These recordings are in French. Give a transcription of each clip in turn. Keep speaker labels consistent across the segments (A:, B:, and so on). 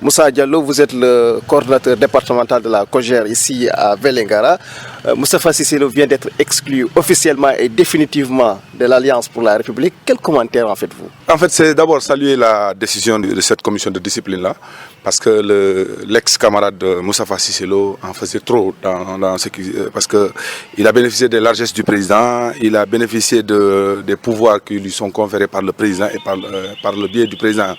A: Moussa Diallo, vous êtes le coordinateur départemental de la COJER ici à Vélingara. Moustapha Cissé Lo vient d'être exclu officiellement et définitivement de l'Alliance pour la République. Quel commentaire en faites-vous?
B: En fait, c'est d'abord saluer la décision de cette commission de discipline-là, parce que l'ex-camarade de Moustapha Cissé Lo en faisait trop dans ce qui... Parce qu'il a bénéficié des largesses du président, il a bénéficié des pouvoirs qui lui sont conférés par le président et par le biais du président.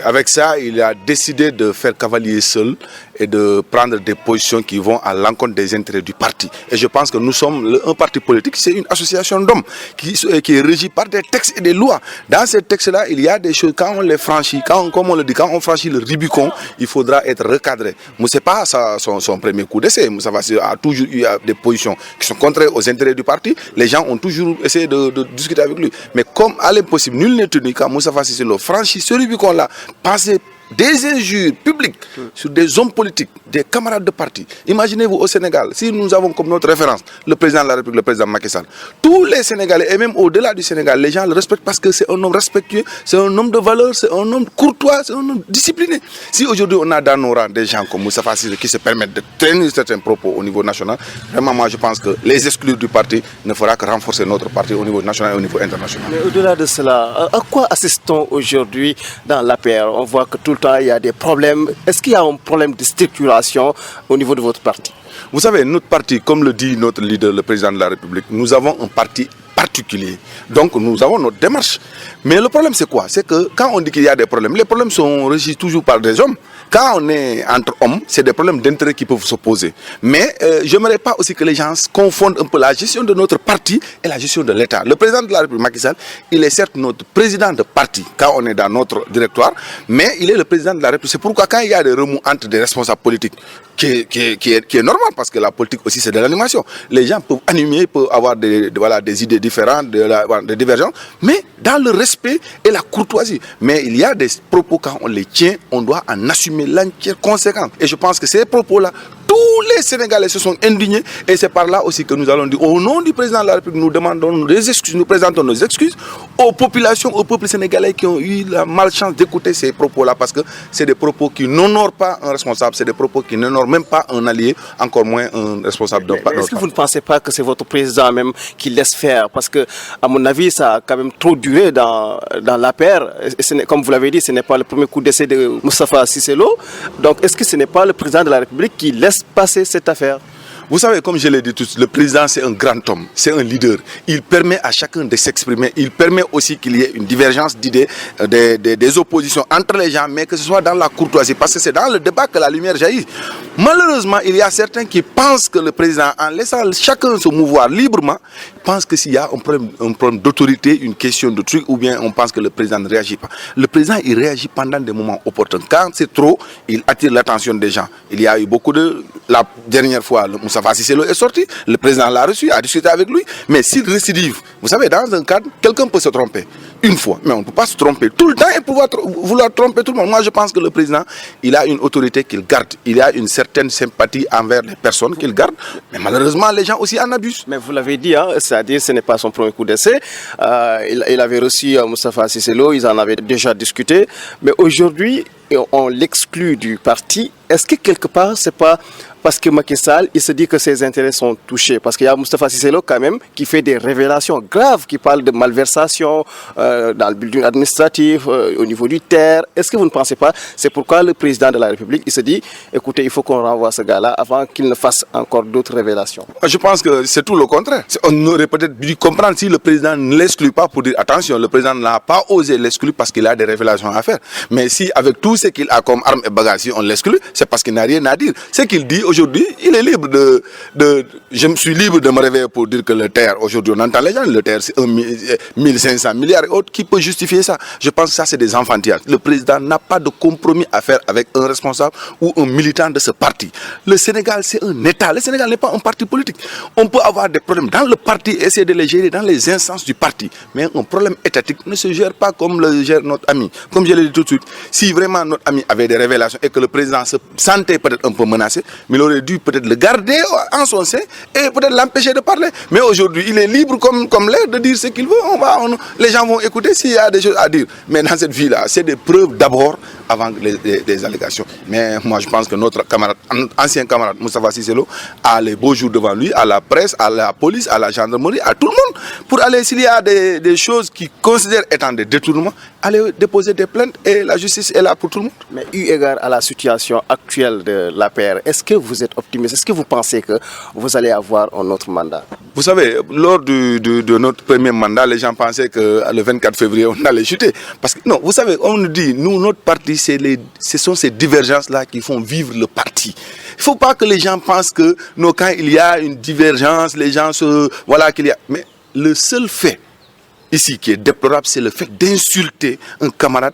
B: Avec ça, il a décidé de faire cavalier seul et de prendre des positions qui vont à l'encontre des intérêts du parti. Et je pense que nous sommes un parti politique, c'est une association d'hommes qui est régie par des textes et des lois. Dans ces textes-là, il y a des choses, quand on les franchit, comme on le dit, quand on franchit le Rubicon, il faudra être recadré. Mais ce n'est pas son premier coup d'essai. Moussa Fassi a toujours eu des positions qui sont contraires aux intérêts du parti. Les gens ont toujours essayé de discuter avec lui. Mais comme à l'impossible, nul n'est tenu quand Moussa Fassi franchit ce Rubicon-là, passer des injures publiques sur des hommes politiques, des camarades de parti. Imaginez-vous au Sénégal, si nous avons comme notre référence le président de la République, le président Macky Sall, tous les Sénégalais, et même au-delà du Sénégal, les gens le respectent parce que c'est un homme respectueux, c'est un homme de valeur, c'est un homme courtois, c'est un homme discipliné. Si aujourd'hui on a dans nos rangs des gens comme Moussa Fassi qui se permettent de tenir certains propos au niveau national, vraiment moi je pense que les exclure du parti ne fera que renforcer notre parti au niveau national et au niveau international.
A: Mais au-delà de cela, à quoi assistons aujourd'hui dans l'APR? On voit que tout le temps il y a des problèmes. Est-ce qu'il y a un problème de structuration au niveau de votre parti?
B: Vous savez, notre parti, comme le dit notre leader, le président de la République, nous avons un parti particulier. Donc nous avons notre démarche. Mais le problème c'est quoi? C'est que quand on dit qu'il y a des problèmes, les problèmes sont régis toujours par des hommes. Quand on est entre hommes, c'est des problèmes d'intérêt qui peuvent s'opposer. Mais je n'aimerais pas aussi que les gens confondent un peu la gestion de notre parti et la gestion de l'État. Le président de la République, Macky Sall, il est certes notre président de parti quand on est dans notre directoire, mais il est le président de la République. C'est pourquoi quand il y a des remous entre des responsables politiques, qui est normal, parce que la politique aussi c'est de l'animation. Les gens peuvent animer, peuvent avoir des idées différentes, des divergences, mais dans le respect et la courtoisie. Mais il y a des propos, quand on les tient, on doit en assumer l'entière conséquence. Et je pense que ces propos-là, tous les Sénégalais se sont indignés et c'est par là aussi que nous allons dire, au nom du président de la République, nous demandons des excuses, nous présentons nos excuses aux populations, au peuple sénégalais qui ont eu la malchance d'écouter ces propos-là, parce que c'est des propos qui n'honorent pas un responsable, c'est des propos qui n'honorent même pas un allié, encore moins un responsable d'un parti.
A: Est-ce que vous ne pensez pas que c'est votre président même qui laisse faire? Parce que, à mon avis, ça a quand même trop duré dans l'APR. Comme vous l'avez dit, ce n'est pas le premier coup d'essai de Moustapha Cissé Lo. Donc, est-ce que ce n'est pas le président de la République qui laisse passer cette affaire?
B: Vous savez, comme je l'ai dit tous, le président c'est un grand homme, c'est un leader. Il permet à chacun de s'exprimer. Il permet aussi qu'il y ait une divergence d'idées, des oppositions entre les gens, mais que ce soit dans la courtoisie, parce que c'est dans le débat que la lumière jaillit. Malheureusement, il y a certains qui pensent que le président, en laissant chacun se mouvoir librement, pense que s'il y a un problème d'autorité, une question de truc, ou bien on pense que le président ne réagit pas. Le président, il réagit pendant des moments opportuns. Quand c'est trop, il attire l'attention des gens. Il y a eu beaucoup de... La dernière fois, Moussa Fassi est sorti, le président l'a reçu, a discuté avec lui, mais s'il récidive, vous savez, dans un cadre, quelqu'un peut se tromper une fois, mais on ne peut pas se tromper tout le temps et vouloir tromper tout le monde. Moi, je pense que le président, il a une autorité qu'il garde, il a une certaine sympathie envers les personnes qu'il garde, mais malheureusement, les gens aussi en abusent.
A: Mais vous l'avez dit, hein, c'est-à-dire que ce n'est pas son premier coup d'essai. Il avait reçu Moustapha Cissé Lo, ils en avaient déjà discuté, mais aujourd'hui, on l'exclut du parti. Est-ce que quelque part, c'est pas parce que Macky Sall, il se dit que ses intérêts sont touchés? Parce qu'il y a Moustapha Cissé Lo quand même qui fait des révélations graves, qui parle de malversation dans le building administratif, au niveau du terre. Est-ce que vous ne pensez pas, c'est pourquoi le président de la République, il se dit, écoutez, il faut qu'on renvoie ce gars-là avant qu'il ne fasse encore d'autres révélations?
B: Je pense que c'est tout le contraire. On aurait peut-être dû comprendre si le président ne l'exclut pas pour dire, attention, le président n'a pas osé l'exclure parce qu'il a des révélations à faire. Mais si avec tout ce qu'il a comme armes et bagages, si on l'exclut, c'est parce qu'il n'a rien à dire. Ce qu'il dit aujourd'hui, il est libre je me suis libre de me réveiller pour dire que le terre, aujourd'hui on entend les gens, le terre c'est 1500 milliards et autres, qui peut justifier ça? Je pense que ça c'est des enfantillages. Le président n'a pas de compromis à faire avec un responsable ou un militant de ce parti. Le Sénégal c'est un État, le Sénégal n'est pas un parti politique. On peut avoir des problèmes dans le parti, essayer de les gérer dans les instances du parti, mais un problème étatique ne se gère pas comme le gère notre ami. Comme je l'ai dit tout de suite, si vraiment notre ami avait des révélations et que le président se sentait peut-être un peu menacé, mais il aurait dû peut-être le garder en son sein et peut-être l'empêcher de parler. Mais aujourd'hui, il est libre comme l'air de dire ce qu'il veut. Les gens vont écouter s'il y a des choses à dire. Mais dans cette vie-là, c'est des preuves d'abord avant les allégations. Mais moi, je pense que notre ancien camarade Moustapha Cissé Lo a les beaux jours devant lui, à la presse, à la police, à la gendarmerie, à tout le monde, pour aller, s'il y a des choses qu'il considère étant des détournements, aller déposer des plaintes et la justice est là pour tout le monde.
A: Mais eu égard à la situation actuelle de l'APR, est-ce que vous êtes optimiste? Est-ce que vous pensez que vous allez avoir un autre mandat?
B: Vous savez, lors de notre premier mandat, les gens pensaient que le 24 février, on allait chuter. Parce que, non, vous savez, on nous dit, nous, notre parti, ce sont ces divergences-là qui font vivre le parti. Il ne faut pas que les gens pensent que, non, quand il y a une divergence, les gens se... Voilà qu'il y a... Mais le seul fait, ici, qui est déplorable, c'est le fait d'insulter un camarade,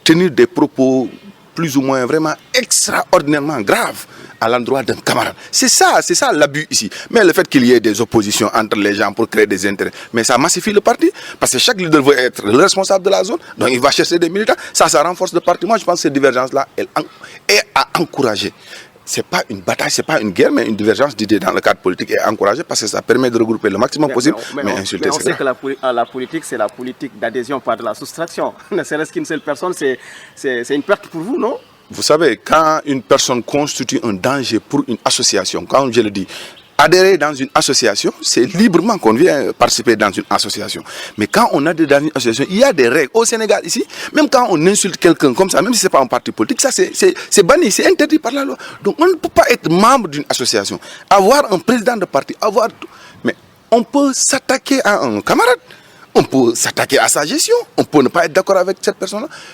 B: tenir des propos plus ou moins vraiment extraordinairement graves à l'endroit d'un camarade. C'est ça l'abus ici. Mais le fait qu'il y ait des oppositions entre les gens pour créer des intérêts, mais ça massifie le parti, parce que chaque leader veut être le responsable de la zone, donc il va chercher des militants, ça renforce le parti. Moi je pense que cette divergence-là est à encourager. Ce n'est pas une bataille, ce n'est pas une guerre, mais une divergence d'idées dans le cadre politique est encouragée parce que ça permet de regrouper le maximum possible. Mais insulter,
A: on sait que la politique, c'est la politique d'adhésion, pas de la soustraction. Ne serait-ce qu'une seule personne, c'est une perte pour vous, non?
B: Vous savez, quand une personne constitue un danger pour une association, quand je le dis, adhérer dans une association, c'est librement qu'on vient participer dans une association. Mais quand on adhère dans une association, il y a des règles. Au Sénégal, ici, même quand on insulte quelqu'un comme ça, même si ce n'est pas un parti politique, ça c'est banni, c'est interdit par la loi. Donc on ne peut pas être membre d'une association, avoir un président de parti, avoir tout. Mais on peut s'attaquer à un camarade, on peut s'attaquer à sa gestion, on peut ne pas être d'accord avec cette personne-là.